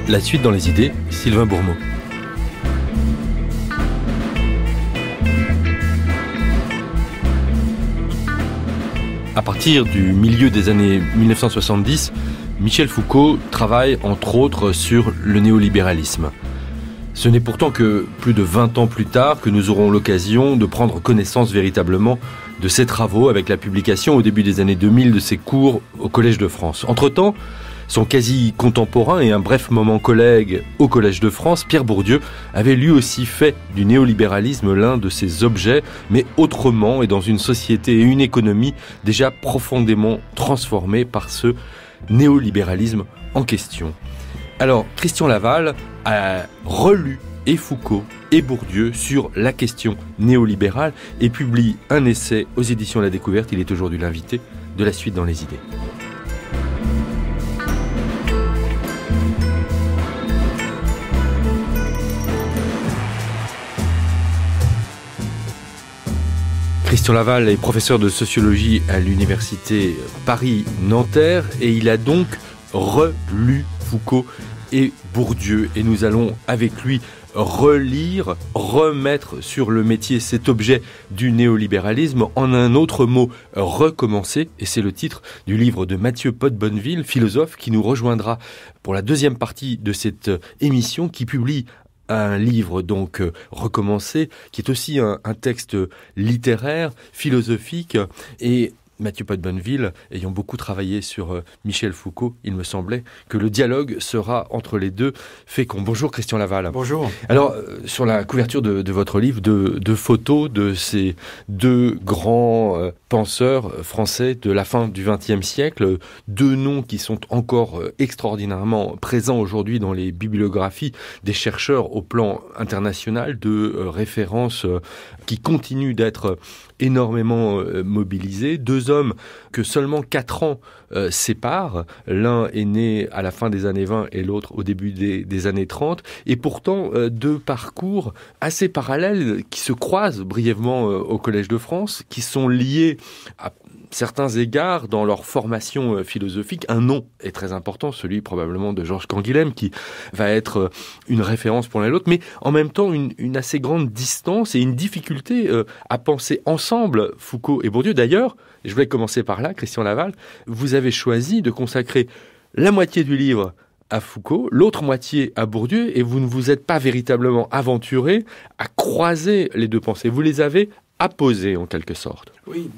La suite dans les idées, Sylvain Bourmeau. À partir du milieu des années 1970, Michel Foucault travaille entre autres sur le néolibéralisme. Ce n'est pourtant que plus de 20 ans plus tard que nous aurons l'occasion de prendre connaissance véritablement de ses travaux avec la publication au début des années 2000 de ses cours au Collège de France. Entre-temps, son quasi-contemporain et un bref moment collègue au Collège de France, Pierre Bourdieu, avait lui aussi fait du néolibéralisme l'un de ses objets, mais autrement et dans une société et une économie déjà profondément transformées par ce néolibéralisme en question. Alors, Christian Laval a relu et Foucault et Bourdieu sur la question néolibérale et publie un essai aux éditions La Découverte. Il est aujourd'hui l'invité de La Suite dans les idées. Christian Laval est professeur de sociologie à l'université Paris-Nanterre et il a donc relu Foucault et Bourdieu. Et nous allons avec lui relire, remettre sur le métier cet objet du néolibéralisme, en un autre mot, recommencer. Et c'est le titre du livre de Mathieu Pot-Bonneville, philosophe, qui nous rejoindra pour la deuxième partie de cette émission, qui publie un livre donc recommencé, qui est aussi un texte littéraire, philosophique. Et Mathieu Pot-Bonneville, ayant beaucoup travaillé sur Michel Foucault, il me semblait que le dialogue sera entre les deux fécond. Bonjour Christian Laval. Bonjour. Alors, sur la couverture de votre livre, deux photos de ces deux grands penseurs français de la fin du XXe siècle, deux noms qui sont encore extraordinairement présents aujourd'hui dans les bibliographies des chercheurs au plan international, deux références qui continuent d'être énormément mobilisés. Deux hommes que seulement 4 ans séparent. L'un est né à la fin des années 20 et l'autre au début des années 30. Et pourtant, deux parcours assez parallèles qui se croisent brièvement au Collège de France, qui sont liés à certains égards dans leur formation philosophique. Un nom est très important, celui probablement de Georges Canguilhem, qui va être une référence pour l'un et l'autre, mais en même temps une assez grande distance et une difficulté à penser ensemble Foucault et Bourdieu. D'ailleurs, je voulais commencer par là, Christian Laval, vous avez choisi de consacrer la moitié du livre à Foucault, l'autre moitié à Bourdieu, et vous ne vous êtes pas véritablement aventuré à croiser les deux pensées. Vous les avez apposées en quelque sorte. Oui.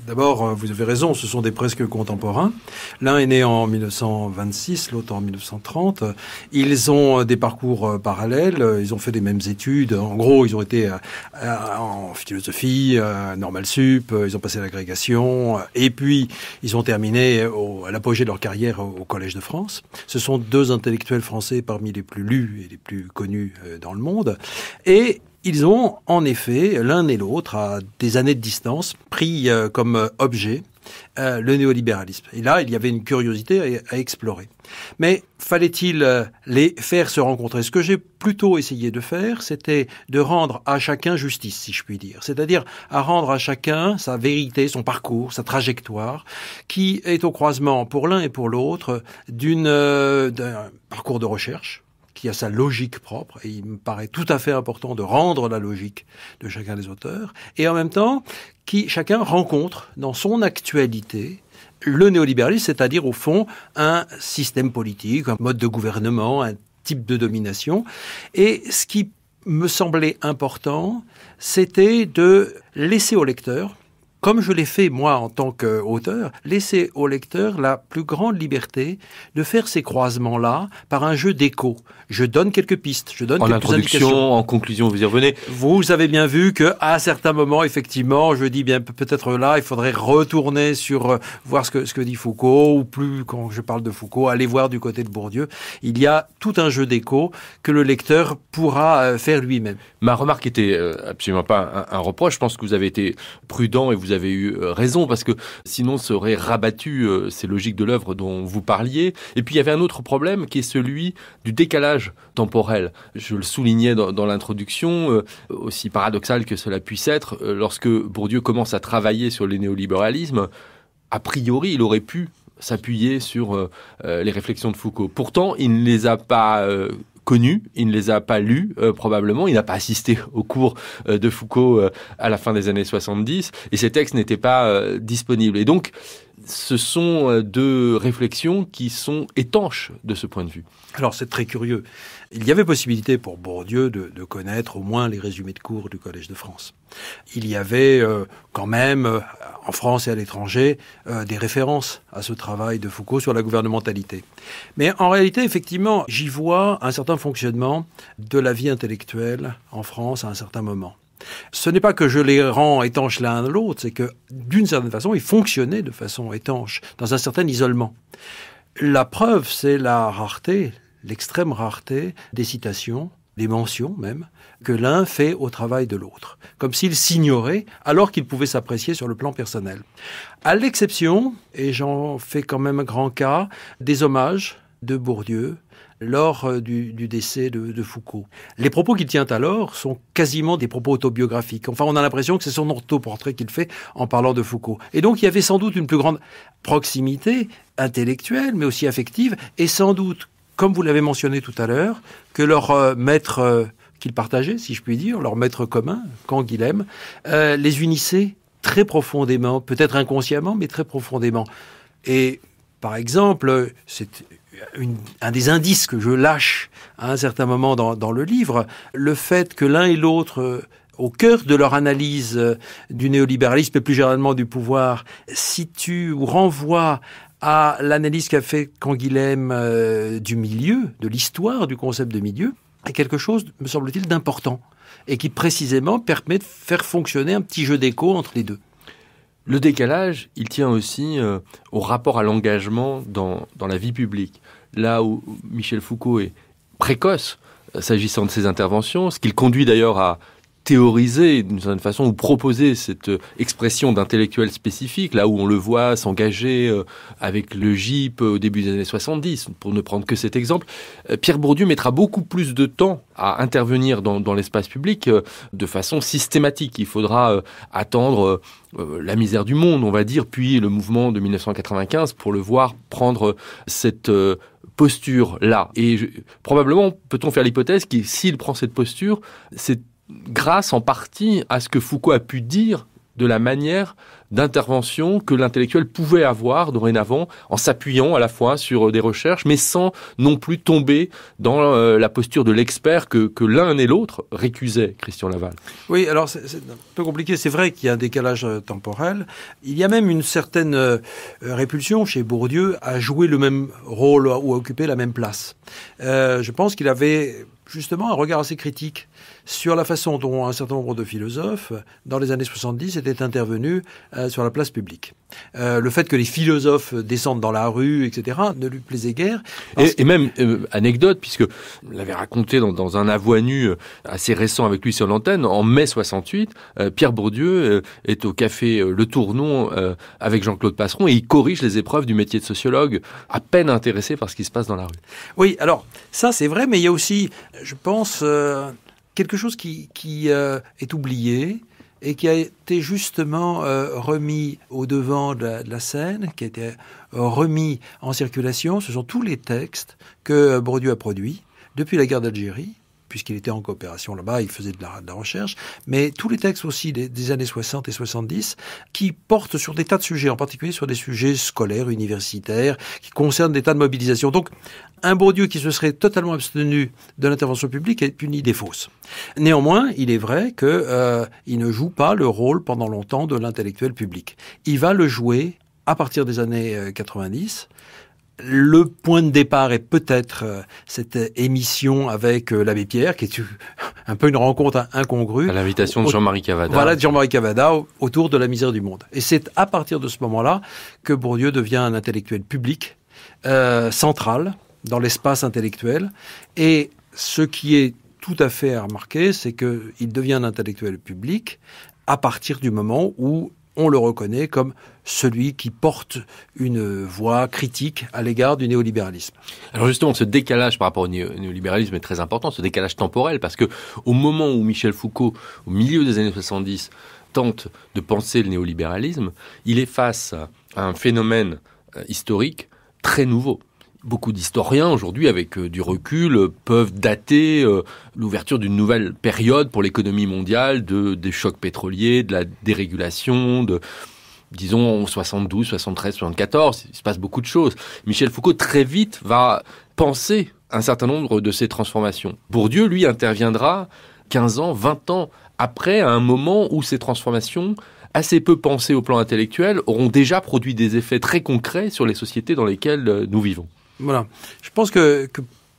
D'abord, vous avez raison, ce sont des presque contemporains. L'un est né en 1926, l'autre en 1930. Ils ont des parcours parallèles, ils ont fait les mêmes études. En gros, ils ont été en philosophie, Normal Sup, ils ont passé l'agrégation, et puis ils ont terminé à l'apogée de leur carrière au Collège de France. Ce sont deux intellectuels français parmi les plus lus et les plus connus dans le monde. Et ils ont, en effet, l'un et l'autre, à des années de distance, pris comme objet le néolibéralisme. Et là, il y avait une curiosité à explorer. Mais fallait-il les faire se rencontrer ? Ce que j'ai plutôt essayé de faire, c'était de rendre à chacun justice, si je puis dire. C'est-à-dire à rendre à chacun sa vérité, son parcours, sa trajectoire, qui est au croisement pour l'un et pour l'autre d'un parcours de recherche, qui a sa logique propre, et il me paraît tout à fait important de rendre la logique de chacun des auteurs, et en même temps, qui chacun rencontre dans son actualité le néolibéralisme, c'est-à-dire au fond un système politique, un mode de gouvernement, un type de domination. Et ce qui me semblait important, c'était de laisser au lecteur, comme je l'ai fait moi en tant qu'auteur, laisser au lecteur la plus grande liberté de faire ces croisements-là par un jeu d'écho. Je donne quelques pistes, je donne quelques indications. En introduction, en conclusion, vous y revenez. Vous avez bien vu qu'à certains moments, effectivement, je dis bien peut-être là, il faudrait retourner sur voir ce que dit Foucault, ou plus quand je parle de Foucault, aller voir du côté de Bourdieu. Il y a tout un jeu d'écho que le lecteur pourra faire lui-même. Ma remarque était absolument pas un reproche. Je pense que vous avez été prudent et vous avez eu raison, parce que sinon ça aurait rabattu ces logiques de l'œuvre dont vous parliez. Et puis il y avait un autre problème qui est celui du décalage temporel. Je le soulignais dans l'introduction, aussi paradoxal que cela puisse être, lorsque Bourdieu commence à travailler sur le néolibéralisme, a priori il aurait pu s'appuyer sur les réflexions de Foucault. Pourtant, il ne les a pas connus, il ne les a pas lus probablement, il n'a pas assisté au cours de Foucault à la fin des années 70, et ces textes n'étaient pas disponibles. Et donc, ce sont deux réflexions qui sont étanches de ce point de vue. Alors, c'est très curieux. Il y avait possibilité pour Bourdieu de connaître au moins les résumés de cours du Collège de France. Il y avait quand même, en France et à l'étranger, des références à ce travail de Foucault sur la gouvernementalité. Mais en réalité, effectivement, j'y vois un certain fonctionnement de la vie intellectuelle en France à un certain moment. Ce n'est pas que je les rends étanches l'un à l'autre, c'est que, d'une certaine façon, ils fonctionnaient de façon étanche, dans un certain isolement. La preuve, c'est la rareté, l'extrême rareté des citations, des mentions même, que l'un fait au travail de l'autre, comme s'il s'ignorait alors qu'il pouvait s'apprécier sur le plan personnel. À l'exception, et j'en fais quand même un grand cas, des hommages de Bourdieu lors du décès de Foucault. Les propos qu'il tient alors sont quasiment des propos autobiographiques. Enfin, on a l'impression que c'est son autoportrait qu'il fait en parlant de Foucault. Et donc, il y avait sans doute une plus grande proximité intellectuelle, mais aussi affective, et sans doute, comme vous l'avez mentionné tout à l'heure, que leur maître qu'ils partageaient, si je puis dire, leur maître commun, Canguilhem, les unissait très profondément, peut-être inconsciemment, mais très profondément. Et, par exemple, c'est un des indices que je lâche à un certain moment dans le livre, le fait que l'un et l'autre, au cœur de leur analyse du néolibéralisme et plus généralement du pouvoir, situent ou renvoient à l'analyse qu'a fait Canguilhem du milieu, de l'histoire du concept de milieu, est quelque chose, me semble-t-il, d'important et qui précisément permet de faire fonctionner un petit jeu d'écho entre les deux. Le décalage, il tient aussi au rapport à l'engagement dans la vie publique. Là où Michel Foucault est précoce s'agissant de ses interventions, ce qui le conduit d'ailleurs à théoriser d'une certaine façon ou proposer cette expression d'intellectuel spécifique, là où on le voit s'engager avec le GIP au début des années 70, pour ne prendre que cet exemple. Pierre Bourdieu mettra beaucoup plus de temps à intervenir dans l'espace public de façon systématique. Il faudra attendre la misère du monde, on va dire, puis le mouvement de 1995 pour le voir prendre cette posture-là. Et probablement, peut-on faire l'hypothèse que s'il prend cette posture, c'est grâce en partie à ce que Foucault a pu dire de la manière d'intervention que l'intellectuel pouvait avoir dorénavant en s'appuyant à la fois sur des recherches, mais sans non plus tomber dans la posture de l'expert que l'un et l'autre récusaient, Christian Laval. Oui, alors c'est un peu compliqué. C'est vrai qu'il y a un décalage temporel. Il y a même une certaine répulsion chez Bourdieu à jouer le même rôle ou à occuper la même place. Je pense qu'il avait justement un regard assez critique sur la façon dont un certain nombre de philosophes, dans les années 70, étaient intervenus sur la place publique. Le fait que les philosophes descendent dans la rue, etc., ne lui plaisait guère. Et même, anecdote, puisque on l'avait raconté dans un à voix nue assez récent avec lui sur l'antenne, en mai 68, Pierre Bourdieu est au café Le Tournon avec Jean-Claude Passeron et il corrige les épreuves du métier de sociologue, à peine intéressé par ce qui se passe dans la rue. Oui, alors, ça c'est vrai, mais il y a aussi, je pense, quelque chose qui est oublié et qui a été justement remis au devant de la scène, qui a été remis en circulation. Ce sont tous les textes que Bourdieu a produits depuis la guerre d'Algérie, puisqu'il était en coopération là-bas, il faisait de la recherche, mais tous les textes aussi des années 60 et 70 qui portent sur des tas de sujets, en particulier sur des sujets scolaires, universitaires, qui concernent des tas de mobilisations. Donc, un Bourdieu qui se serait totalement abstenu de l'intervention publique est une idée fausse. Néanmoins, il est vrai qu'il ne joue pas le rôle pendant longtemps de l'intellectuel public. Il va le jouer à partir des années 90. Le point de départ est peut-être cette émission avec l'abbé Pierre, qui est un peu une rencontre incongrue. À l'invitation de Jean-Marie Cavada. Voilà, de Jean-Marie Cavada, autour de la misère du monde. Et c'est à partir de ce moment-là que Bourdieu devient un intellectuel public, central dans l'espace intellectuel. Et ce qui est tout à fait à remarquer, c'est qu'il devient un intellectuel public à partir du moment où on le reconnaît comme celui qui porte une voix critique à l'égard du néolibéralisme. Alors justement, ce décalage par rapport au néolibéralisme est très important, ce décalage temporel, parce que au moment où Michel Foucault, au milieu des années 70, tente de penser le néolibéralisme, il est face à un phénomène historique très nouveau. Beaucoup d'historiens aujourd'hui, avec du recul, peuvent dater l'ouverture d'une nouvelle période pour l'économie mondiale, des chocs pétroliers, de la dérégulation, disons en 72, 73, 74, il se passe beaucoup de choses. Michel Foucault, très vite, va penser un certain nombre de ces transformations. Bourdieu, lui, interviendra 15 ans, 20 ans après, à un moment où ces transformations, assez peu pensées au plan intellectuel, auront déjà produit des effets très concrets sur les sociétés dans lesquelles nous vivons. Voilà. Je pense que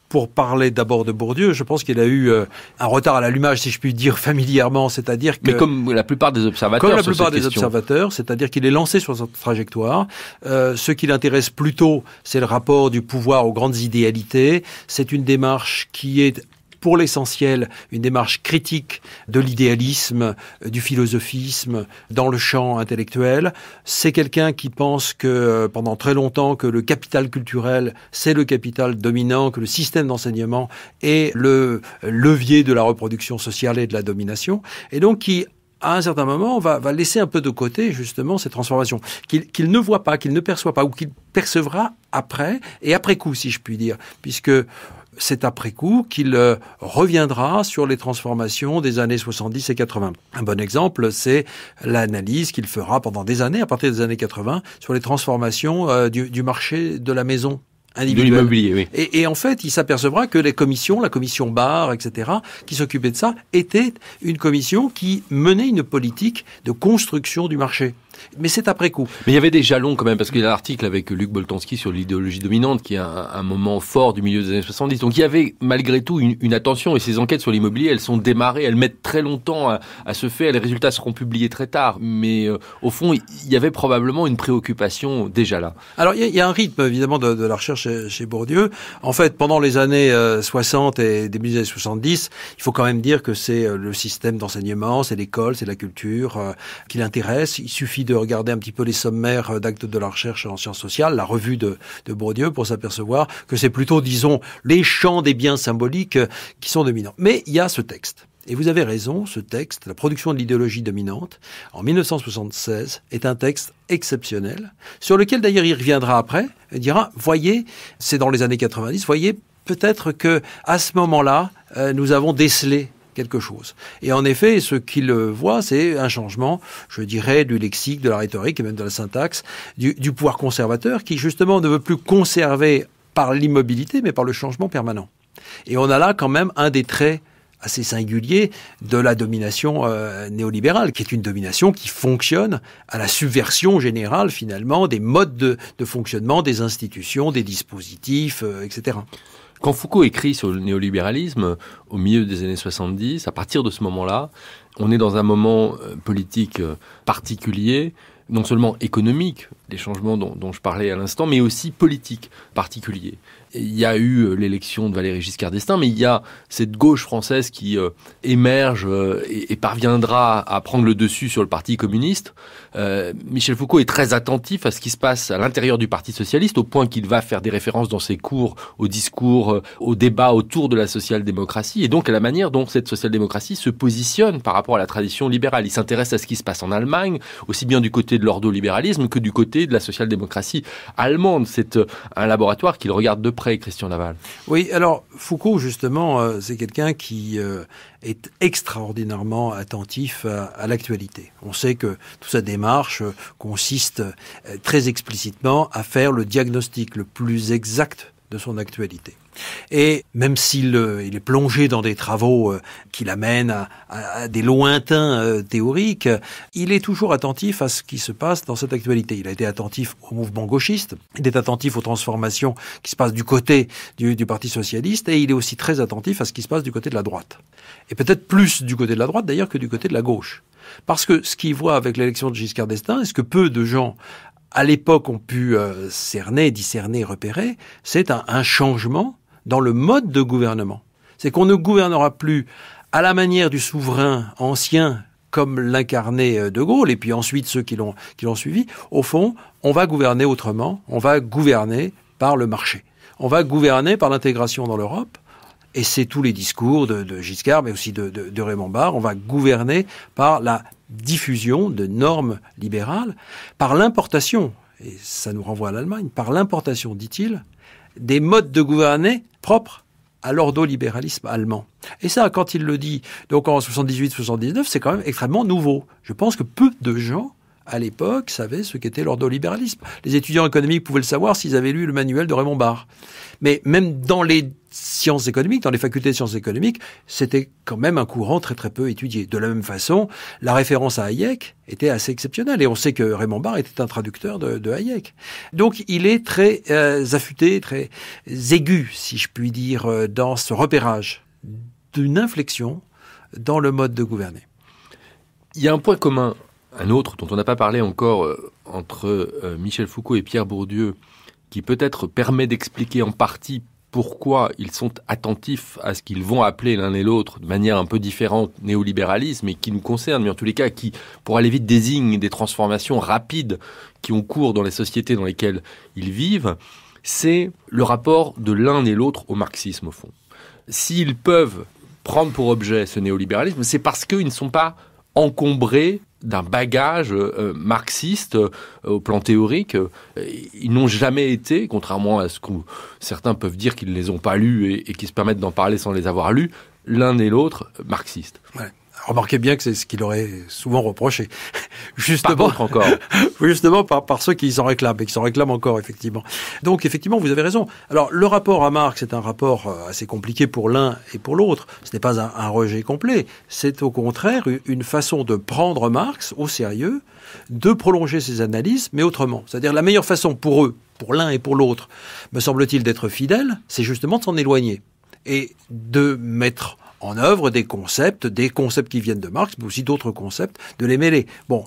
pour parler d'abord de Bourdieu, je pense qu'il a eu un retard à l'allumage, si je puis dire familièrement, c'est-à-dire que... Mais comme la plupart des observateurs. Comme la plupart des observateurs, c'est-à-dire qu'il est lancé sur cette trajectoire. Ce qui l'intéresse plutôt, c'est le rapport du pouvoir aux grandes idéalités. C'est une démarche qui est, pour l'essentiel, une démarche critique de l'idéalisme, du philosophisme dans le champ intellectuel. C'est quelqu'un qui pense que pendant très longtemps que le capital culturel, c'est le capital dominant, que le système d'enseignement est le levier de la reproduction sociale et de la domination. Et donc qui, à un certain moment, va laisser un peu de côté justement ces transformations qu'il ne voit pas, qu'il ne perçoit pas, ou qu'il percevra après, et après coup, si je puis dire, puisque c'est après coup qu'il reviendra sur les transformations des années 70 et 80. Un bon exemple, c'est l'analyse qu'il fera pendant des années, à partir des années 80, sur les transformations du marché de la maison individuelle. De l'immobilier, oui. Et en fait, il s'apercevra que les commissions, la commission Barre, etc., qui s'occupait de ça, était une commission qui menait une politique de construction du marché. Mais c'est après coup. Mais il y avait des jalons quand même, parce qu'il y a l'article avec Luc Boltanski sur l'idéologie dominante, qui est un moment fort du milieu des années 70. Donc il y avait malgré tout une attention, et ces enquêtes sur l'immobilier, elles sont démarrées, elles mettent très longtemps à se faire, les résultats seront publiés très tard. Mais au fond, il y avait probablement une préoccupation déjà là. Alors il y a un rythme évidemment de la recherche chez Bourdieu. En fait, pendant les années 60 et début des années 70, il faut quand même dire que c'est le système d'enseignement, c'est l'école, c'est la culture qui l'intéresse. Il suffit de regarder un petit peu les sommaires d'actes de la recherche en sciences sociales, la revue de Bourdieu, pour s'apercevoir que c'est plutôt, disons, les champs des biens symboliques qui sont dominants. Mais il y a ce texte. Et vous avez raison, ce texte, la production de l'idéologie dominante, en 1976, est un texte exceptionnel, sur lequel d'ailleurs il reviendra après, et dira, voyez, c'est dans les années 90, voyez, peut-être que à ce moment-là, nous avons décelé quelque chose. Et en effet, ce qu'il voit, c'est un changement, je dirais, du lexique, de la rhétorique et même de la syntaxe, du pouvoir conservateur qui, justement, ne veut plus conserver par l'immobilité, mais par le changement permanent. Et on a là quand même un des traits assez singuliers de la domination néolibérale, qui est une domination qui fonctionne à la subversion générale, finalement, des modes de fonctionnement, des institutions, des dispositifs, etc. Quand Foucault écrit sur le néolibéralisme, au milieu des années 70, à partir de ce moment-là, on est dans un moment politique particulier, non seulement économique, les changements dont je parlais à l'instant, mais aussi politique particulier. Il y a eu l'élection de Valéry Giscard d'Estaing, mais il y a cette gauche française qui émerge et parviendra à prendre le dessus sur le Parti communiste. Michel Foucault est très attentif à ce qui se passe à l'intérieur du Parti socialiste, au point qu'il va faire des références dans ses cours, au discours, au débat autour de la social-démocratie, et donc à la manière dont cette social-démocratie se positionne par rapport à la tradition libérale. Il s'intéresse à ce qui se passe en Allemagne, aussi bien du côté de l'ordolibéralisme que du côté de la social-démocratie allemande. C'est un laboratoire qu'il regarde de près, Christian Laval. Oui, alors Foucault, justement, c'est quelqu'un qui est extraordinairement attentif à l'actualité. On sait que toute sa démarche consiste très explicitement à faire le diagnostic le plus exact de son actualité. Et même s'il est plongé dans des travaux qui l'amènent à des lointains théoriques, il est toujours attentif à ce qui se passe dans cette actualité. Il a été attentif au mouvement gauchiste, il est attentif aux transformations qui se passent du côté du Parti socialiste, et il est aussi très attentif à ce qui se passe du côté de la droite. Et peut-être plus du côté de la droite d'ailleurs que du côté de la gauche. Parce que ce qu'il voit avec l'élection de Giscard d'Estaing, est-ce que peu de gens à l'époque ont pu discerner, repérer, c'est un changement dans le mode de gouvernement. C'est qu'on ne gouvernera plus à la manière du souverain ancien, comme l'incarnait De Gaulle, et puis ensuite ceux qui l'ont suivi. Au fond, on va gouverner autrement, on va gouverner par le marché. On va gouverner par l'intégration dans l'Europe, et c'est tous les discours de Giscard, mais aussi de Raymond Barre. On va gouverner par la diffusion de normes libérales, par l'importation. et ça nous renvoie à l'Allemagne, par l'importation, dit-il, des modes de gouverner propres à l'ordolibéralisme allemand. Et ça, quand il le dit, donc en 78-79, c'est quand même extrêmement nouveau. Je pense que peu de gens, à l'époque, savaient ce qu'était l'ordolibéralisme. Les étudiants économiques pouvaient le savoir s'ils avaient lu le manuel de Raymond Barre. Mais même dans les sciences économiques, dans les facultés de sciences économiques, c'était quand même un courant très très peu étudié. De la même façon, la référence à Hayek était assez exceptionnelle. Et on sait que Raymond Barre était un traducteur de Hayek. Donc il est très affûté, très aigu, si je puis dire, dans ce repérage d'une inflexion dans le mode de gouverner. Il y a un point commun, un autre dont on n'a pas parlé encore, entre Michel Foucault et Pierre Bourdieu, qui peut-être permet d'expliquer en partie pourquoi ils sont attentifs à ce qu'ils vont appeler l'un et l'autre de manière un peu différente néolibéralisme, et qui nous concerne, mais en tous les cas qui, pour aller vite, désigne des transformations rapides qui ont cours dans les sociétés dans lesquelles ils vivent, c'est le rapport de l'un et l'autre au marxisme, au fond. S'ils peuvent prendre pour objet ce néolibéralisme, c'est parce qu'ils ne sont pas encombrés d'un bagage marxiste au plan théorique. Ils n'ont jamais été, contrairement à ce que certains peuvent dire qu'ils ne les ont pas lus et qui se permettent d'en parler sans les avoir lus, l'un et l'autre marxistes. Ouais. Remarquez bien que c'est ce qu'il aurait souvent reproché. Justement, par encore. Justement par ceux qui s'en réclament, et qui s'en réclament encore, effectivement. Donc, effectivement, vous avez raison. Alors, le rapport à Marx est un rapport assez compliqué pour l'un et pour l'autre. Ce n'est pas un rejet complet. C'est au contraire une façon de prendre Marx au sérieux, de prolonger ses analyses, mais autrement. C'est-à-dire la meilleure façon pour eux, pour l'un et pour l'autre, me semble-t-il, d'être fidèles, c'est justement de s'en éloigner et de mettre en œuvre des concepts qui viennent de Marx, mais aussi d'autres concepts, de les mêler. Bon,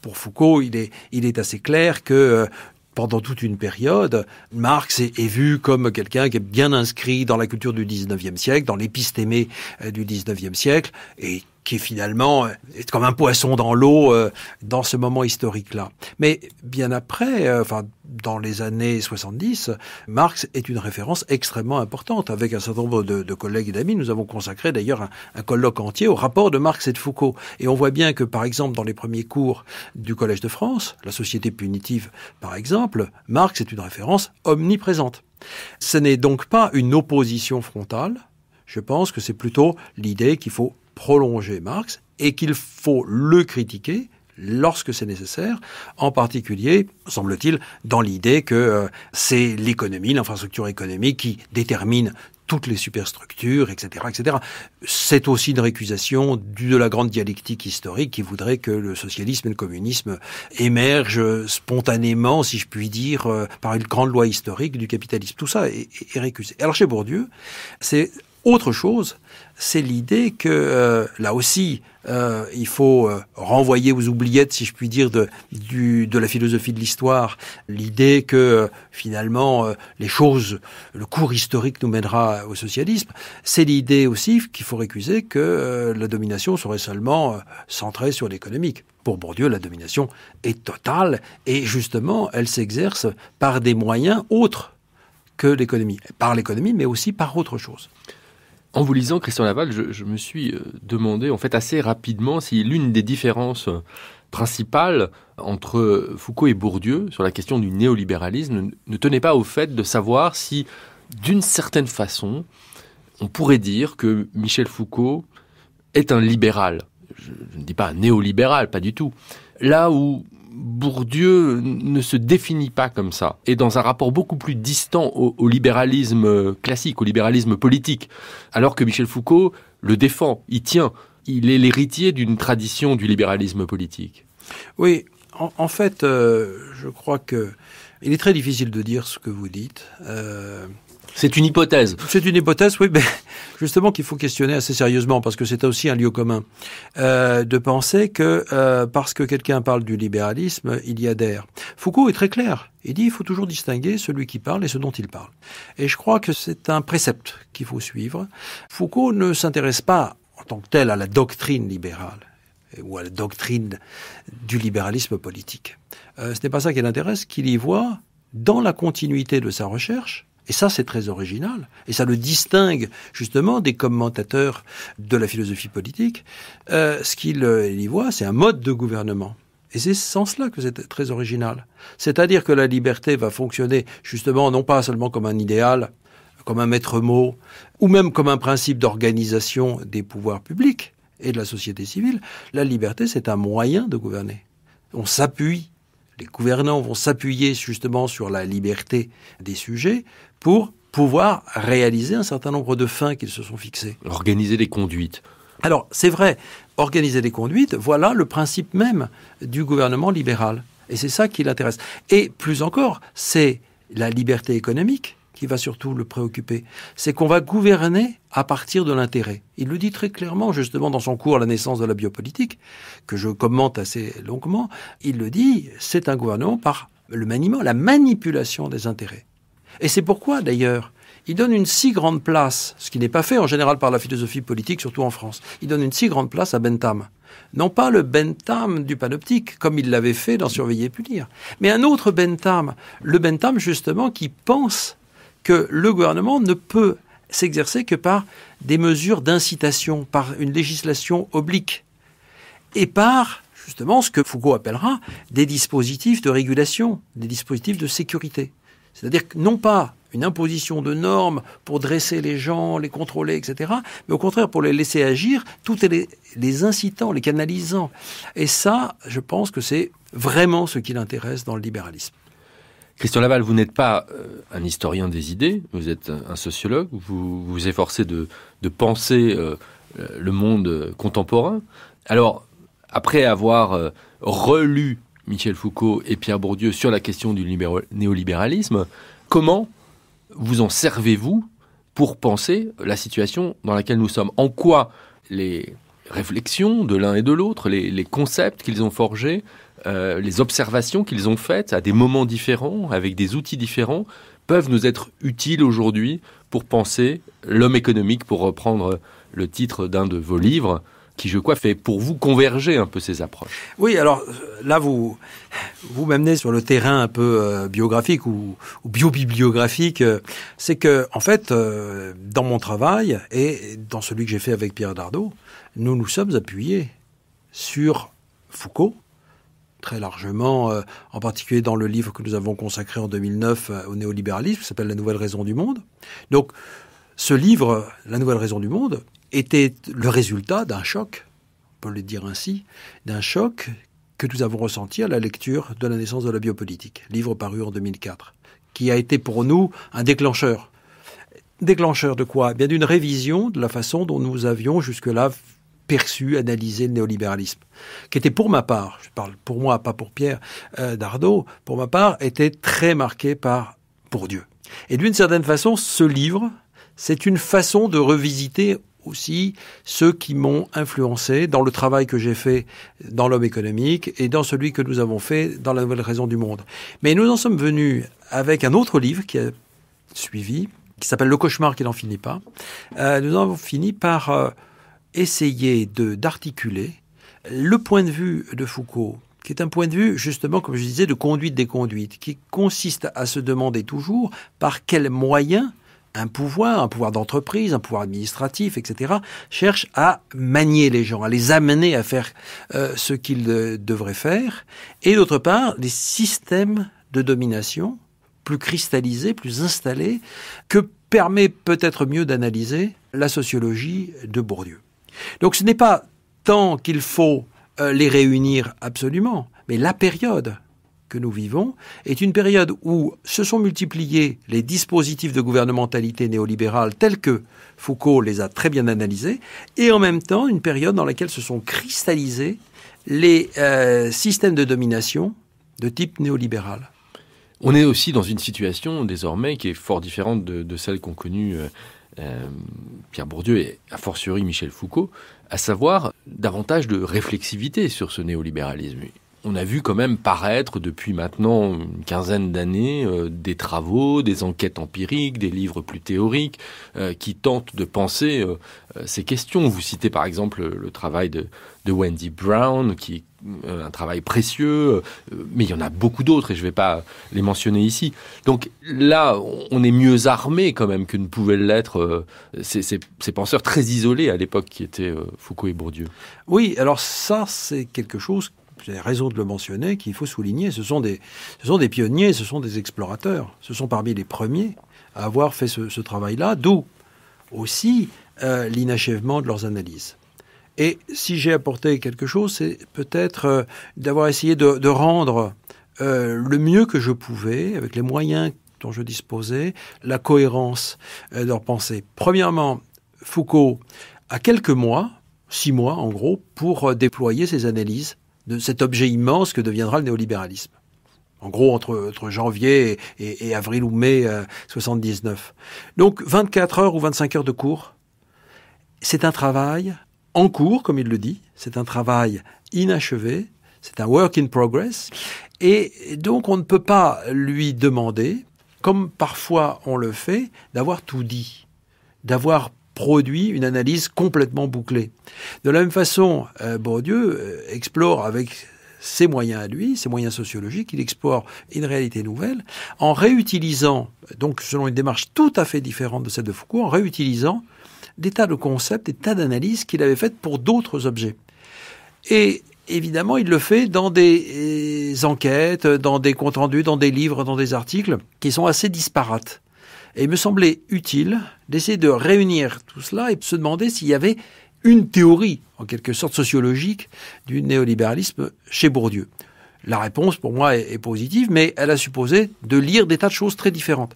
pour Foucault, il est assez clair que pendant toute une période, Marx est vu comme quelqu'un qui est bien inscrit dans la culture du 19e siècle, dans l'épistémé du 19e siècle, et qui finalement est comme un poisson dans l'eau dans ce moment historique-là. Mais bien après, dans les années 70, Marx est une référence extrêmement importante. Avec un certain nombre de collègues et d'amis, nous avons consacré d'ailleurs un colloque entier au rapport de Marx et de Foucault. Et on voit bien que, par exemple, dans les premiers cours du Collège de France, la société punitive, par exemple, Marx est une référence omniprésente. Ce n'est donc pas une opposition frontale. Je pense que c'est plutôt l'idée qu'il faut prolonger Marx et qu'il faut le critiquer lorsque c'est nécessaire, en particulier, semble-t-il, dans l'idée que c'est l'économie, l'infrastructure économique qui détermine toutes les superstructures, etc., etc. C'est aussi une récusation de la grande dialectique historique qui voudrait que le socialisme et le communisme émergent spontanément, si je puis dire, par une grande loi historique du capitalisme. Tout ça est récusé. Alors chez Bourdieu, c'est autre chose, c'est l'idée que, là aussi, il faut renvoyer aux oubliettes, si je puis dire, de la philosophie de l'histoire, l'idée que, finalement, les choses, le cours historique nous mènera au socialisme. C'est l'idée aussi qu'il faut récuser que la domination serait seulement centrée sur l'économique. Pour Bourdieu, la domination est totale et, justement, elle s'exerce par des moyens autres que l'économie. Par l'économie, mais aussi par autre chose. En vous lisant, Christian Laval, je me suis demandé, en fait, assez rapidement, si l'une des différences principales entre Foucault et Bourdieu sur la question du néolibéralisme ne tenait pas au fait de savoir si, d'une certaine façon, on pourrait dire que Michel Foucault est un libéral. Je ne dis pas un néolibéral, pas du tout. Là où Bourdieu ne se définit pas comme ça, et dans un rapport beaucoup plus distant au libéralisme classique, au libéralisme politique, alors que Michel Foucault le défend, y tient. Il est l'héritier d'une tradition du libéralisme politique. Oui, en fait, je crois que il est très difficile de dire ce que vous dites. C'est une hypothèse. C'est une hypothèse, oui, mais justement qu'il faut questionner assez sérieusement, parce que c'est aussi un lieu commun, de penser que parce que quelqu'un parle du libéralisme, il y adhère. Foucault est très clair. Il dit il faut toujours distinguer celui qui parle et ce dont il parle. Et je crois que c'est un précepte qu'il faut suivre. Foucault ne s'intéresse pas en tant que tel à la doctrine libérale ou à la doctrine du libéralisme politique. Ce n'est pas ça qui l'intéresse, qu'il y voit dans la continuité de sa recherche. Et ça, c'est très original. Et ça le distingue, justement, des commentateurs de la philosophie politique. Ce qu'il y voit, c'est un mode de gouvernement. Et c'est ce sens-là que c'est très original. C'est-à-dire que la liberté va fonctionner justement non pas seulement comme un idéal, comme un maître mot, ou même comme un principe d'organisation des pouvoirs publics et de la société civile. La liberté, c'est un moyen de gouverner. On s'appuie, les gouvernants vont s'appuyer justement sur la liberté des sujets pour pouvoir réaliser un certain nombre de fins qu'ils se sont fixées. Organiser les conduites. Alors, c'est vrai, organiser les conduites, voilà le principe même du gouvernement libéral. Et c'est ça qui l'intéresse. Et plus encore, c'est la liberté économique qui va surtout le préoccuper. C'est qu'on va gouverner à partir de l'intérêt. Il le dit très clairement, justement, dans son cours « La naissance de la biopolitique », que je commente assez longuement. Il le dit, c'est un gouvernement par le maniement, la manipulation des intérêts. Et c'est pourquoi, d'ailleurs, il donne une si grande place, ce qui n'est pas fait en général par la philosophie politique, surtout en France, il donne une si grande place à Bentham. Non pas le Bentham du panoptique, comme il l'avait fait dans Surveiller et punir, mais un autre Bentham, le Bentham justement qui pense que le gouvernement ne peut s'exercer que par des mesures d'incitation, par une législation oblique, et par justement ce que Foucault appellera des dispositifs de régulation, des dispositifs de sécurité. C'est-à-dire que non pas une imposition de normes pour dresser les gens, les contrôler, etc., mais au contraire pour les laisser agir, tout les incitant, les canalisant. Et ça, je pense que c'est vraiment ce qui l'intéresse dans le libéralisme. Christian Laval, vous n'êtes pas un historien des idées, vous êtes un sociologue, vous vous efforcez de penser le monde contemporain. Alors, après avoir relu Michel Foucault et Pierre Bourdieu sur la question du néolibéralisme, comment vous en servez-vous pour penser la situation dans laquelle nous sommes? En quoi les réflexions de l'un et de l'autre, les concepts qu'ils ont forgés, les observations qu'ils ont faites à des moments différents, avec des outils différents, peuvent nous être utiles aujourd'hui pour penser l'homme économique, pour reprendre le titre d'un de vos livres, qui, je crois, fait pour vous converger un peu ces approches. Oui, alors là, vous m'amenez sur le terrain un peu biographique ou biobibliographique. C'est que, en fait, dans mon travail et dans celui que j'ai fait avec Pierre Dardot, nous nous sommes appuyés sur Foucault, très largement, en particulier dans le livre que nous avons consacré en 2009 au néolibéralisme, qui s'appelle « La nouvelle raison du monde ». Donc, ce livre, « La nouvelle raison du monde », était le résultat d'un choc, on peut le dire ainsi, d'un choc que nous avons ressenti à la lecture de La naissance de la biopolitique, livre paru en 2004, qui a été pour nous un déclencheur. Déclencheur de quoi? Bien d'une révision de la façon dont nous avions jusque-là perçu, analysé le néolibéralisme, qui était pour ma part, je parle pour moi, pas pour Pierre Dardot, pour ma part, était très marqué par Bourdieu. Et d'une certaine façon, ce livre, c'est une façon de revisiter aussi ceux qui m'ont influencé dans le travail que j'ai fait dans l'homme économique et dans celui que nous avons fait dans la nouvelle raison du monde. Mais nous en sommes venus avec un autre livre qui a suivi, qui s'appelle Le cauchemar qui n'en finit pas. Nous avons fini par essayer d'articuler le point de vue de Foucault, qui est un point de vue, justement, comme je disais, de conduite des conduites, qui consiste à se demander toujours par quels moyens un pouvoir d'entreprise, un pouvoir administratif, etc., cherche à manier les gens, à les amener à faire ce qu'ils devraient faire. Et d'autre part, des systèmes de domination plus cristallisés, plus installés, que permet peut-être mieux d'analyser la sociologie de Bourdieu. Donc ce n'est pas tant qu'il faut les réunir absolument, mais la période que nous vivons est une période où se sont multipliés les dispositifs de gouvernementalité néolibérale tels que Foucault les a très bien analysés, et en même temps une période dans laquelle se sont cristallisés les systèmes de domination de type néolibéral. On est aussi dans une situation désormais qui est fort différente de celle qu'ont connue Pierre Bourdieu et a fortiori Michel Foucault, à savoir davantage de réflexivité sur ce néolibéralisme. On a vu quand même paraître depuis maintenant une quinzaine d'années des travaux, des enquêtes empiriques, des livres plus théoriques qui tentent de penser ces questions. Vous citez par exemple le travail de Wendy Brown, qui est un travail précieux, mais il y en a beaucoup d'autres et je ne vais pas les mentionner ici. Donc là, on est mieux armé quand même que ne pouvaient l'être ces penseurs très isolés à l'époque qui étaient Foucault et Bourdieu. Oui, alors ça, c'est quelque chose vous avez raison de le mentionner, qu'il faut souligner, ce sont des pionniers, ce sont des explorateurs. Ce sont parmi les premiers à avoir fait ce travail-là, d'où aussi l'inachèvement de leurs analyses. Et si j'ai apporté quelque chose, c'est peut-être d'avoir essayé de rendre le mieux que je pouvais, avec les moyens dont je disposais, la cohérence de leur pensée. Premièrement, Foucault a quelques mois, 6 mois en gros, pour déployer ses analyses de cet objet immense que deviendra le néolibéralisme. En gros, entre janvier et avril ou mai 79. Donc, 24 heures ou 25 heures de cours, c'est un travail en cours, comme il le dit. C'est un travail inachevé. C'est un work in progress. Et donc, on ne peut pas lui demander, comme parfois on le fait, d'avoir tout dit, d'avoir produit une analyse complètement bouclée. De la même façon, Bourdieu explore avec ses moyens à lui, ses moyens sociologiques, il explore une réalité nouvelle en réutilisant, donc selon une démarche tout à fait différente de celle de Foucault, en réutilisant des tas de concepts, des tas d'analyses qu'il avait faites pour d'autres objets. Et évidemment, il le fait dans des enquêtes, dans des comptes rendus, dans des livres, dans des articles qui sont assez disparates. Et il me semblait utile d'essayer de réunir tout cela et de se demander s'il y avait une théorie, en quelque sorte sociologique, du néolibéralisme chez Bourdieu. La réponse, pour moi, est positive, mais elle a supposé de lire des tas de choses très différentes.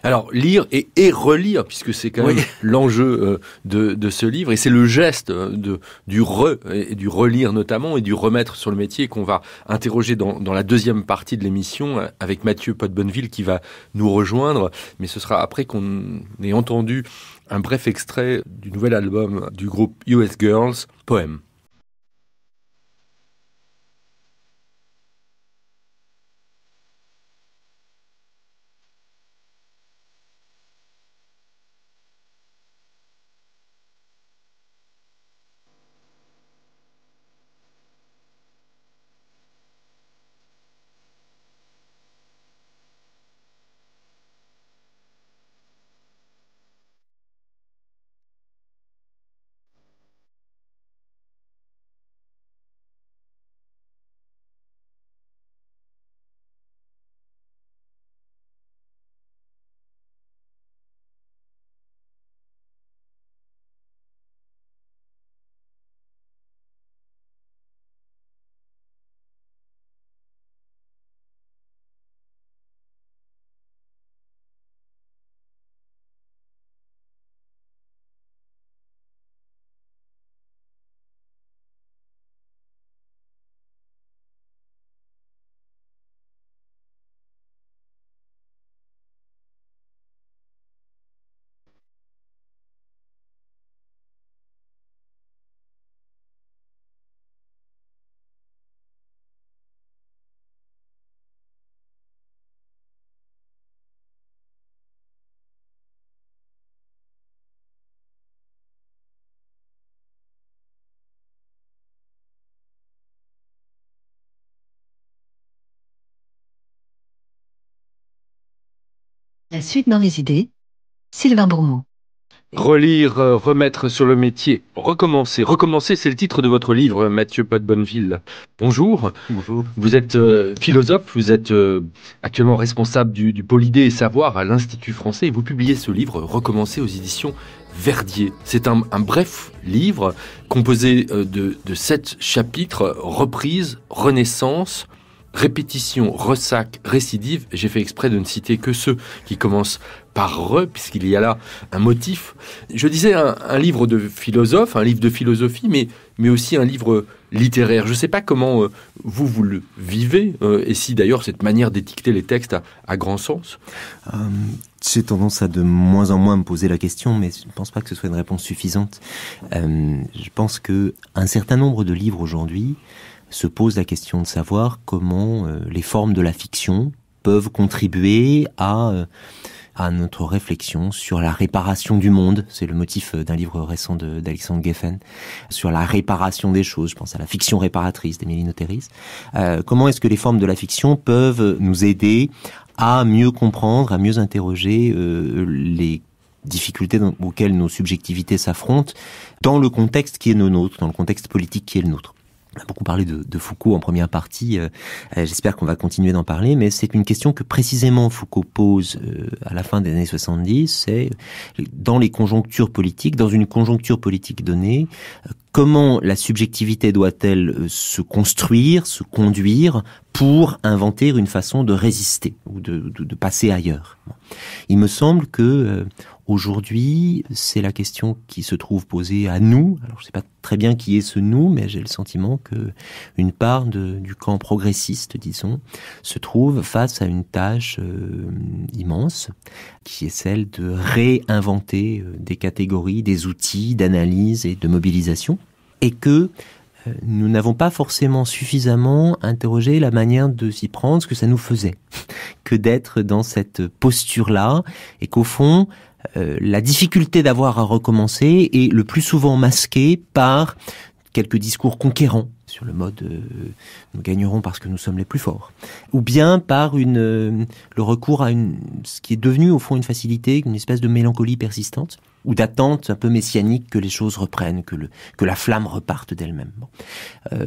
Alors, lire et relire, puisque c'est quand même l'enjeu de ce livre, et c'est le geste du relire notamment, et du remettre sur le métier qu'on va interroger dans la deuxième partie de l'émission avec Mathieu Pot-Bonneville qui va nous rejoindre, mais ce sera après qu'on ait entendu un bref extrait du nouvel album du groupe US Girls, Poème. La suite dans les idées, Sylvain Bourmeau. Relire, remettre sur le métier, recommencer. Recommencer, c'est le titre de votre livre, Mathieu Pot-Bonneville. Bonjour. Bonjour. Vous êtes philosophe, vous êtes actuellement responsable du pôle idées et savoir à l'Institut français et vous publiez ce livre, Recommencer, aux éditions Verdier. C'est un bref livre composé de 7 chapitres, reprise, renaissance, répétition, ressac, récidive. J'ai fait exprès de ne citer que ceux qui commencent par re, puisqu'il y a là un motif. Je disais un livre de philosophe, un livre de philosophie, mais aussi un livre littéraire. Je ne sais pas comment vous le vivez, et si d'ailleurs cette manière d'étiqueter les textes a grand sens. J'ai tendance à de moins en moins me poser la question, mais je ne pense pas que ce soit une réponse suffisante. Je pense qu'un certain nombre de livres aujourd'hui se posent la question de savoir comment les formes de la fiction peuvent contribuer à notre réflexion sur la réparation du monde. C'est le motif d'un livre récent d'Alexandre Geffen, sur la réparation des choses. Je pense à la fiction réparatrice d'Émilie Noteris. Comment est-ce que les formes de la fiction peuvent nous aider à mieux comprendre, à mieux interroger les difficultés auxquelles nos subjectivités s'affrontent dans le contexte qui est le nôtre, dans le contexte politique qui est le nôtre. On a beaucoup parlé de Foucault en première partie, j'espère qu'on va continuer d'en parler, mais c'est une question que précisément Foucault pose à la fin des années 70, c'est dans les conjonctures politiques, dans une conjoncture politique donnée, comment la subjectivité doit-elle se construire, se conduire pour inventer une façon de résister ou de passer ailleurs. Il me semble que aujourd'hui, c'est la question qui se trouve posée à nous. Alors, je ne sais pas très bien qui est ce nous, mais j'ai le sentiment que une part du camp progressiste, disons, se trouve face à une tâche immense, qui est celle de réinventer des catégories, des outils d'analyse et de mobilisation, et que nous n'avons pas forcément suffisamment interrogé la manière de s'y prendre, ce que ça nous faisait, que d'être dans cette posture-là, et qu'au fond, la difficulté d'avoir à recommencer est le plus souvent masquée par quelques discours conquérants sur le mode nous gagnerons parce que nous sommes les plus forts, ou bien par le recours à ce qui est devenu au fond une facilité, une espèce de mélancolie persistante, ou d'attente un peu messianique que les choses reprennent, que la flamme reparte d'elle-même. Bon.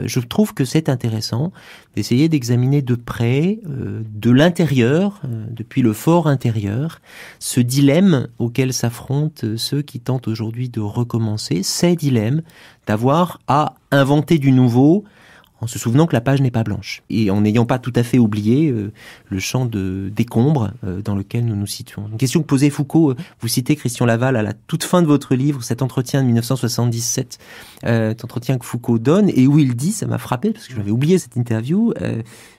Je trouve que c'est intéressant d'essayer d'examiner de près, de l'intérieur, depuis le fort intérieur, ce dilemme auquel s'affrontent ceux qui tentent aujourd'hui de recommencer, ces dilemmes d'avoir à inventer du nouveau, en se souvenant que la page n'est pas blanche, et en n'ayant pas tout à fait oublié le champ de décombres dans lequel nous nous situons. Une question que posait Foucault, vous citez Christian Laval à la toute fin de votre livre, cet entretien de 1977, entretien que Foucault donne, et où il dit, ça m'a frappé, parce que j'avais oublié cette interview,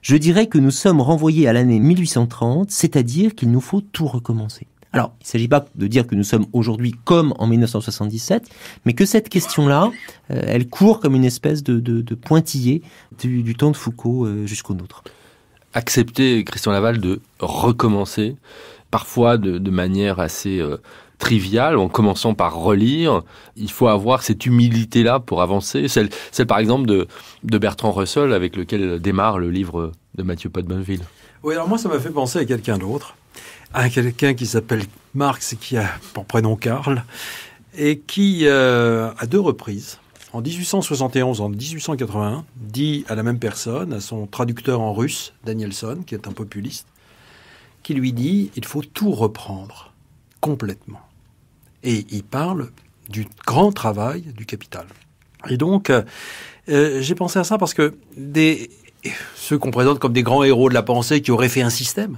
je dirais que nous sommes renvoyés à l'année 1830, c'est-à-dire qu'il nous faut tout recommencer. Alors, il ne s'agit pas de dire que nous sommes aujourd'hui comme en 1977, mais que cette question-là, elle court comme une espèce de pointillé du temps de Foucault jusqu'au nôtre. Accepter, Christian Laval, de recommencer, parfois de manière assez triviale, en commençant par relire. Il faut avoir cette humilité-là pour avancer. Celle par exemple, de Bertrand Russell, avec lequel démarre le livre de Mathieu Podbonneville. Oui, alors moi, ça m'a fait penser à quelqu'un d'autre. À quelqu'un qui s'appelle Marx et qui a pour prénom Karl, et qui, à deux reprises, en 1871 et en 1881, dit à la même personne, à son traducteur en russe, Danielson, qui est un populiste, qui lui dit « il faut tout reprendre, complètement ». Et il parle du grand travail du capital. Et donc, j'ai pensé à ça parce que ceux qu'on présente comme des grands héros de la pensée qui auraient fait un système,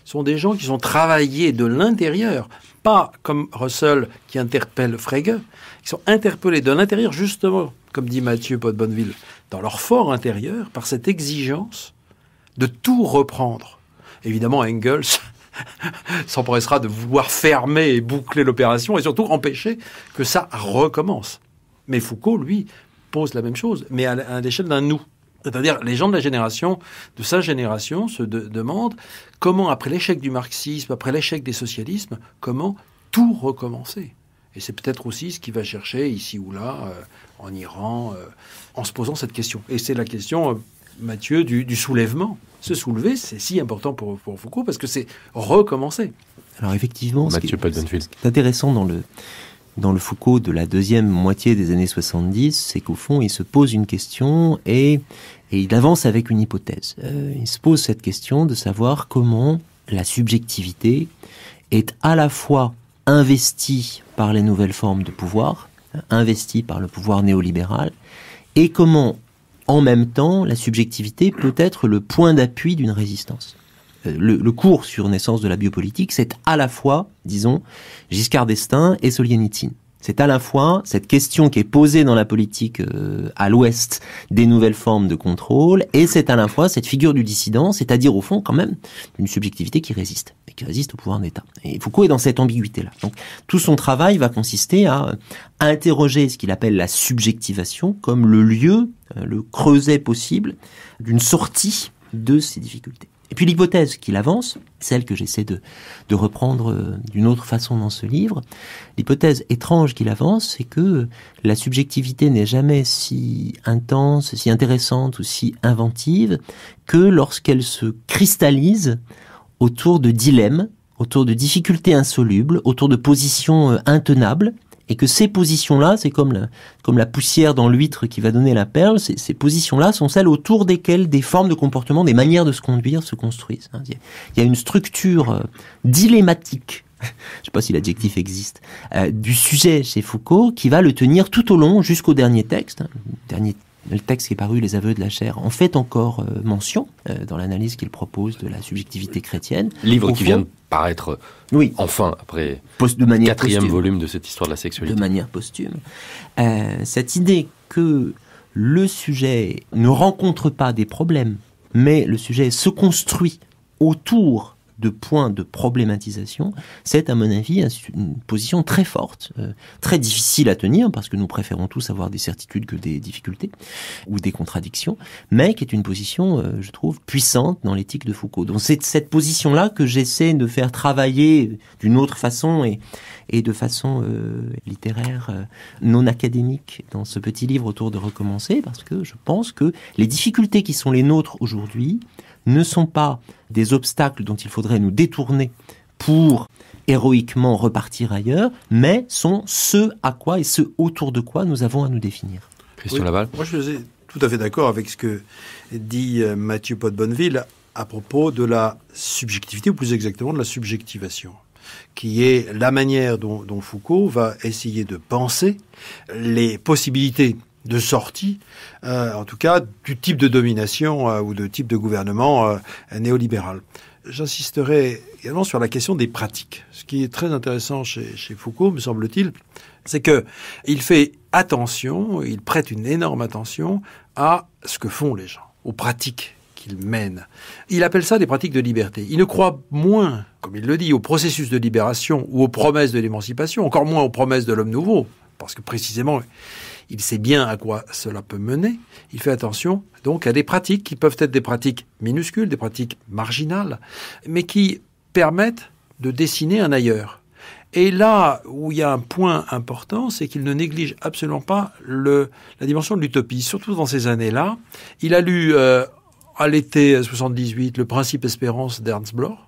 sont des gens qui ont travaillé de l'intérieur, pas comme Russell qui interpelle Frege, qui sont interpellés de l'intérieur justement, comme dit Mathieu Podbonneville, dans leur fort intérieur, par cette exigence de tout reprendre. Évidemment, Engels s'empressera de vouloir fermer et boucler l'opération et surtout empêcher que ça recommence. Mais Foucault, lui, pose la même chose, mais à l'échelle d'un nous. C'est-à-dire, les gens de la génération, de sa génération, se demandent comment, après l'échec du marxisme, après l'échec des socialismes, comment tout recommencer. Et c'est peut-être aussi ce qu'il va chercher ici ou là, en Iran, en se posant cette question. Et c'est la question, Mathieu, du soulèvement. Se soulever, c'est si important pour Foucault, parce que c'est recommencer. Alors effectivement, Mathieu Podbonneville. Ce qui est intéressant dans le Foucault de la deuxième moitié des années 70, c'est qu'au fond, il se pose une question et il avance avec une hypothèse. Il se pose cette question de savoir comment la subjectivité est à la fois investie par les nouvelles formes de pouvoir, investie par le pouvoir néolibéral, et comment, en même temps, la subjectivité peut être le point d'appui d'une résistance. Le cours sur naissance de la biopolitique, c'est à la fois, disons, Giscard d'Estaing et Solzhenitsyn. C'est à la fois cette question qui est posée dans la politique à l'ouest des nouvelles formes de contrôle, et c'est à la fois cette figure du dissident, c'est-à-dire au fond quand même une subjectivité qui résiste, et qui résiste au pouvoir d'État. Et Foucault est dans cette ambiguïté-là. Donc tout son travail va consister à interroger ce qu'il appelle la subjectivation comme le lieu, le creuset possible d'une sortie de ces difficultés. Et puis l'hypothèse qu'il avance, celle que j'essaie de reprendre d'une autre façon dans ce livre, l'hypothèse étrange qu'il avance, c'est que la subjectivité n'est jamais si intense, si intéressante ou si inventive que lorsqu'elle se cristallise autour de dilemmes, autour de difficultés insolubles, autour de positions intenables, Et que ces positions-là, c'est comme la poussière dans l'huître qui va donner la perle, ces positions-là sont celles autour desquelles des formes de comportement, des manières de se conduire se construisent. Il y a une structure dilemmatique, je ne sais pas si l'adjectif existe, du sujet chez Foucault qui va le tenir tout au long jusqu'au dernier texte. Le texte qui est paru, Les aveux de la chair, en fait encore mention dans l'analyse qu'il propose de la subjectivité chrétienne. Livre qui vient de paraître enfin après de manière 4e volume de cette histoire de la sexualité. De manière posthume. Cette idée que le sujet ne rencontre pas des problèmes, mais le sujet se construit autour de points de problématisation, c'est à mon avis une position très forte, très difficile à tenir, parce que nous préférons tous avoir des certitudes que des difficultés ou des contradictions, mais qui est une position, je trouve, puissante dans l'éthique de Foucault. Donc c'est cette position-là que j'essaie de faire travailler d'une autre façon et de façon littéraire, non académique, dans ce petit livre autour de Recommencer, parce que je pense que les difficultés qui sont les nôtres aujourd'hui ne sont pas des obstacles dont il faudrait nous détourner pour héroïquement repartir ailleurs, mais sont ce à quoi et ce autour de quoi nous avons à nous définir. Christian Laval. Moi, je suis tout à fait d'accord avec ce que dit Mathieu Pot-Bonneville à propos de la subjectivité, ou plus exactement de la subjectivation, qui est la manière dont Foucault va essayer de penser les possibilités de sortie, en tout cas, du type de domination ou de type de gouvernement néolibéral. J'insisterai également sur la question des pratiques. Ce qui est très intéressant chez Foucault, me semble-t-il, c'est que il fait attention, il prête une énorme attention à ce que font les gens, aux pratiques qu'ils mènent. Il appelle ça des pratiques de liberté. Il ne croit moins, comme il le dit, au processus de libération ou aux promesses de l'émancipation, encore moins aux promesses de l'homme nouveau, parce que précisément, il sait bien à quoi cela peut mener. Il fait attention donc à des pratiques qui peuvent être des pratiques minuscules, des pratiques marginales, mais qui permettent de dessiner un ailleurs. Et là où il y a un point important, c'est qu'il ne néglige absolument pas la dimension de l'utopie, surtout dans ces années-là. Il a lu à l'été 78 Le Principe Espérance d'Ernst Bloch.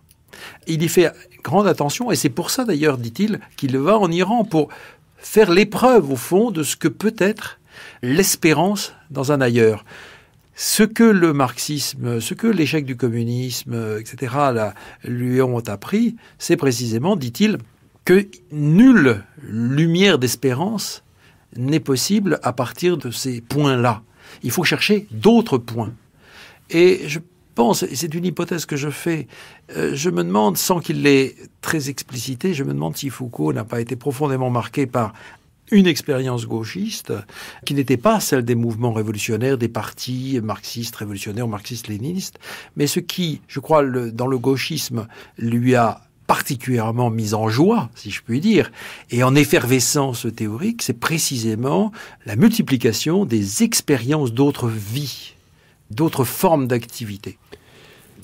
Il y fait grande attention, et c'est pour ça d'ailleurs, dit-il, qu'il va en Iran pour faire l'épreuve, au fond, de ce que peut être l'espérance dans un ailleurs. Ce que le marxisme, ce que l'échec du communisme, etc., lui ont appris, c'est précisément, dit-il, que nulle lumière d'espérance n'est possible à partir de ces points-là. Il faut chercher d'autres points. Et je pense, et c'est une hypothèse que je fais, je me demande, sans qu'il l'ait très explicité, je me demande si Foucault n'a pas été profondément marqué par une expérience gauchiste qui n'était pas celle des mouvements révolutionnaires, des partis marxistes révolutionnaires ou marxistes-léninistes, mais ce qui, je crois, dans le gauchisme, lui a particulièrement mis en joie, si je puis dire, et en effervescence théorique, c'est précisément la multiplication des expériences d'autres vies, d'autres formes d'activité.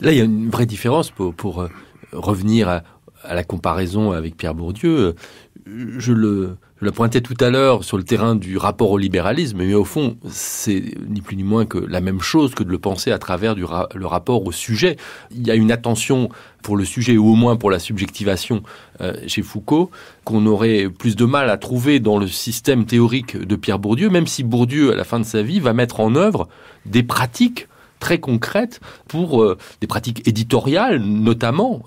Là, il y a une vraie différence pour revenir à la comparaison avec Pierre Bourdieu. Je la pointais tout à l'heure sur le terrain du rapport au libéralisme, mais au fond, c'est ni plus ni moins que la même chose que de le penser à travers le rapport au sujet. Il y a une attention pour le sujet, ou au moins pour la subjectivation chez Foucault, qu'on aurait plus de mal à trouver dans le système théorique de Pierre Bourdieu, même si Bourdieu, à la fin de sa vie, va mettre en œuvre des pratiques très concrètes pour des pratiques éditoriales, notamment,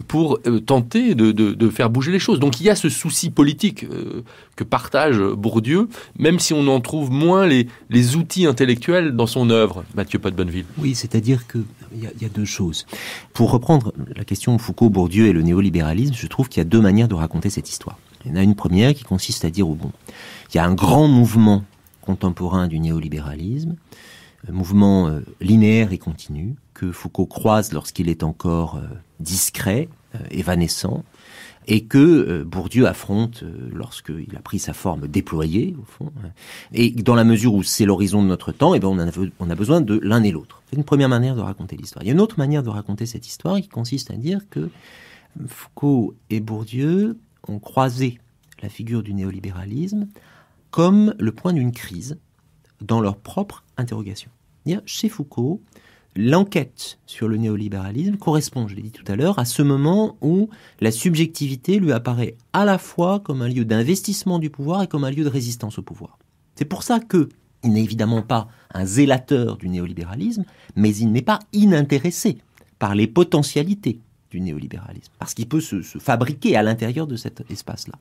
pour tenter de faire bouger les choses. Donc il y a ce souci politique que partage Bourdieu, même si on en trouve moins les outils intellectuels dans son œuvre. Mathieu Pot-Bonneville. Oui, c'est-à-dire qu'il y a deux choses. Pour reprendre la question Foucault, Bourdieu et le néolibéralisme, je trouve qu'il y a deux manières de raconter cette histoire. Il y en a une première qui consiste à dire, il y a un grand mouvement contemporain du néolibéralisme, mouvement linéaire et continu, que Foucault croise lorsqu'il est encore discret, évanescent, et que Bourdieu affronte lorsqu'il a pris sa forme déployée, au fond. Et dans la mesure où c'est l'horizon de notre temps, on a besoin de l'un et l'autre. C'est une première manière de raconter l'histoire. Il y a une autre manière de raconter cette histoire qui consiste à dire que Foucault et Bourdieu ont croisé la figure du néolibéralisme comme le point d'une crise dans leur propre interrogation. Chez Foucault, l'enquête sur le néolibéralisme correspond, je l'ai dit tout à l'heure, à ce moment où la subjectivité lui apparaît à la fois comme un lieu d'investissement du pouvoir et comme un lieu de résistance au pouvoir. C'est pour ça qu'il n'est évidemment pas un zélateur du néolibéralisme, mais il n'est pas inintéressé par les potentialités du néolibéralisme, parce qu'il peut se fabriquer à l'intérieur de cet espace-là.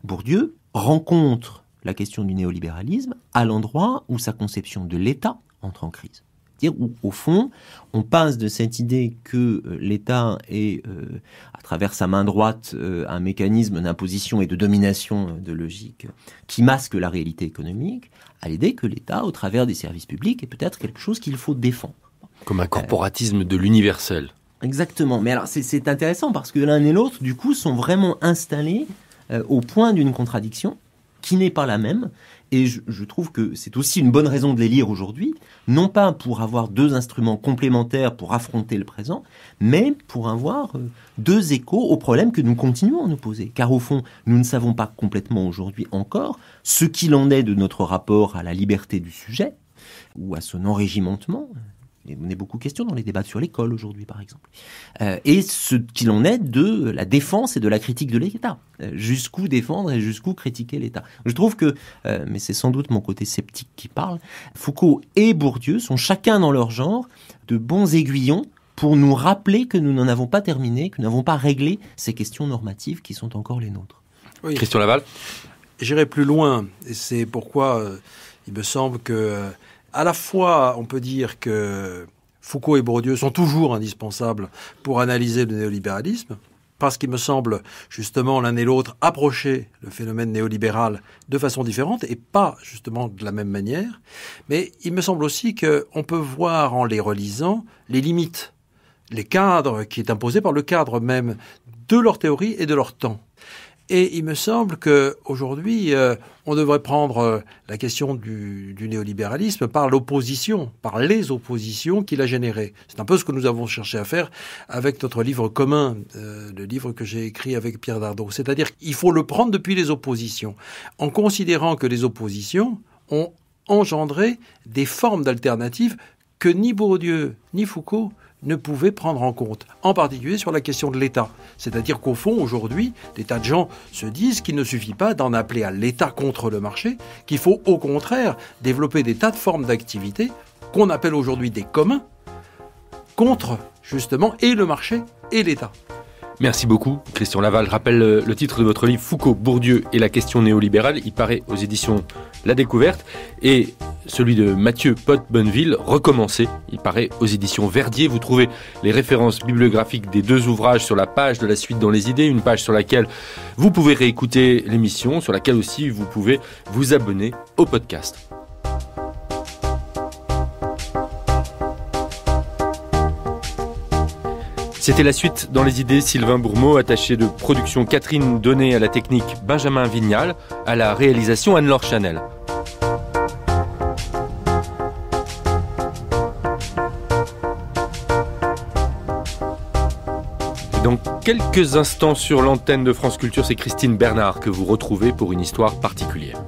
Bourdieu rencontre la question du néolibéralisme à l'endroit où sa conception de l'État entre en crise. C'est-à-dire où, au fond, on passe de cette idée que l'État est, à travers sa main droite, un mécanisme d'imposition et de domination de logique qui masque la réalité économique, à l'idée que l'État, au travers des services publics, est peut-être quelque chose qu'il faut défendre. Comme un corporatisme de l'universel. Exactement. Mais alors, c'est intéressant parce que l'un et l'autre, du coup, sont vraiment installés au point d'une contradiction qui n'est pas la même. Et je trouve que c'est aussi une bonne raison de les lire aujourd'hui, non pas pour avoir deux instruments complémentaires pour affronter le présent, mais pour avoir deux échos aux problèmes que nous continuons à nous poser. Car au fond, nous ne savons pas complètement aujourd'hui encore ce qu'il en est de notre rapport à la liberté du sujet, ou à son enrégimentement. Il en est beaucoup question dans les débats sur l'école aujourd'hui, par exemple. Et ce qu'il en est de la défense et de la critique de l'État. Jusqu'où défendre et jusqu'où critiquer l'État. Je trouve que, mais c'est sans doute mon côté sceptique qui parle, Foucault et Bourdieu sont chacun dans leur genre de bons aiguillons pour nous rappeler que nous n'en avons pas terminé, que nous n'avons pas réglé ces questions normatives qui sont encore les nôtres. Oui. Christian Laval. J'irai plus loin, et c'est pourquoi il me semble que à la fois, on peut dire que Foucault et Bourdieu sont toujours indispensables pour analyser le néolibéralisme, parce qu'il me semble, justement, l'un et l'autre approcher le phénomène néolibéral de façon différente et pas, justement, de la même manière. Mais il me semble aussi qu'on peut voir, en les relisant, les limites, les cadres qui est imposé par le cadre même de leur théorie et de leur temps. Et il me semble qu'aujourd'hui, on devrait prendre la question du néolibéralisme par l'opposition, par les oppositions qu'il a générées. C'est un peu ce que nous avons cherché à faire avec notre livre commun, le livre que j'ai écrit avec Pierre Dardot. C'est-à-dire qu'il faut le prendre depuis les oppositions, en considérant que les oppositions ont engendré des formes d'alternatives que ni Bourdieu ni Foucault ne pouvaient prendre en compte, en particulier sur la question de l'État. C'est-à-dire qu'au fond, aujourd'hui, des tas de gens se disent qu'il ne suffit pas d'en appeler à l'État contre le marché, qu'il faut au contraire développer des tas de formes d'activité qu'on appelle aujourd'hui des communs, contre justement et le marché et l'État. Merci beaucoup, Christian Laval. Je rappelle le titre de votre livre, Foucault, Bourdieu et la question néolibérale. Il paraît aux éditions La Découverte. Et celui de Mathieu Pot-Bonneville, Recommencer. Il paraît aux éditions Verdier. Vous trouvez les références bibliographiques des deux ouvrages sur la page de La Suite dans les idées, une page sur laquelle vous pouvez réécouter l'émission, sur laquelle aussi vous pouvez vous abonner au podcast. C'était La Suite dans les idées, Sylvain Bourmeau, attaché de production Catherine Donnet, à la technique Benjamin Vignal, à la réalisation Anne-Laure Chanel. Dans quelques instants sur l'antenne de France Culture, c'est Christine Bernard que vous retrouvez pour une histoire particulière.